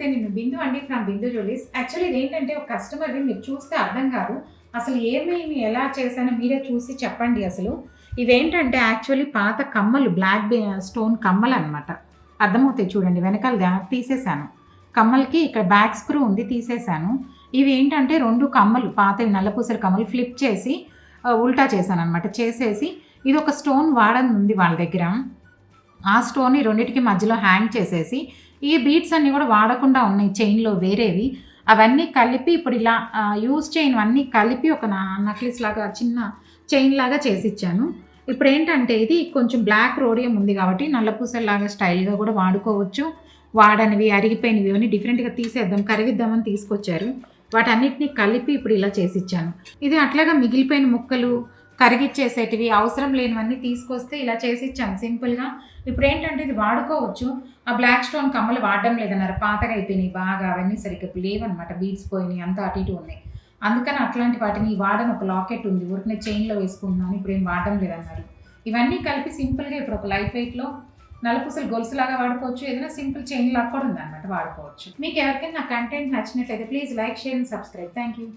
నమస్తే. నేను బిందు అండి ఫ్రమ్ బిందు జ్యువెలరీస్. యాక్చువల్లీ ఇదేంటంటే ఒక కస్టమర్‌వి మీరు చూస్తే అర్థం కాదు. అసలు ఏమేమి ఎలా చేశానో మీరే చూసి చెప్పండి అసలు. ఇవేంటంటే యాక్చువల్లీ పాత కమ్మలు స్టోన్ కమ్మలనమాట. అర్థమవుతాయి చూడండి. వెనకాల తీసేశాను. కమ్మలకి ఇక్కడ బ్యాక్ స్క్రూ ఉంది తీసేశాను. ఇవి ఏంటంటే 2 కమ్మలు పాతవి నల్లపూసల కమ్మలు ఫ్లిప్ చేసి ఉల్టా చేశాననమాట. చేసేసి ఇదొక స్టోన్ వాడని ఉంది వాళ్ళ దగ్గర. ఆ స్టోన్‌ని రెండిటికి మధ్యలో హ్యాంగ్ చేసేసి ఈ బీడ్స్ అన్నీ కూడా వాడకుండా ఉన్నాయి చైన్‌లో వేరేవి. అవన్నీ కలిపి ఇప్పుడు ఇలా యూజ్ చేయనివన్నీ కలిపి ఒక నెక్లెస్ లాగా చిన్న చైన్ లాగా చేసిచ్చాను. ఇప్పుడేంటంటే ఇది కొంచెం బ్లాక్ రోడియం ఉంది కాబట్టి నల్లపూసల్లాగా స్టైల్‌గా కూడా వాడుకోవచ్చు. వాడనివి, అరిగిపోయినవి ఇవన్నీ డిఫరెంట్‌గా తీసేద్దాం, కరిగిద్దామని తీసుకొచ్చారు. వాటన్నిటిని కలిపి ఇప్పుడు ఇలా చేసిచ్చాను. ఇది అట్లాగా మిగిలిపోయిన ముక్కలు, కరిగిచ్చేసేటివి, అవసరం లేనివన్నీ తీసుకొస్తే ఇలా చేసిచ్చాను సింపుల్‌గా. ఇప్పుడేంటంటే ఇది వాడుకోవచ్చు. ఆ బ్లాక్ స్టోన్ కమ్మలు వాడడం లేదన్నారు. పాతగా అయిపోయినాయి బాగా. అవన్నీ సరిగ్గా లేవనమాట. బీడ్స్ పోయినాయి. అంతా అటు ఇటు ఉన్నాయి. అందుకని అట్లాంటి వాటిని వాడని ఒక లాకెట్ ఉంది. ఊరికనే చైన్‌లో వేసుకుంటున్నాను. ఇప్పుడేం వాడడం లేదన్నారు. ఇవన్నీ కలిపి సింపుల్‌గా ఇప్పుడు ఒక లైట్ వెయిట్‌లో నలుపూసలు గొలుసులాగా వాడుకోవచ్చు. ఏదైనా సింపుల్ చైన్ లాగా కూడా ఉందన్నమాట వాడుకోవచ్చు. మీకు ఎవరికైనా నా కంటెంట్ నచ్చినట్లయితే please like, share and subscribe. Thank you.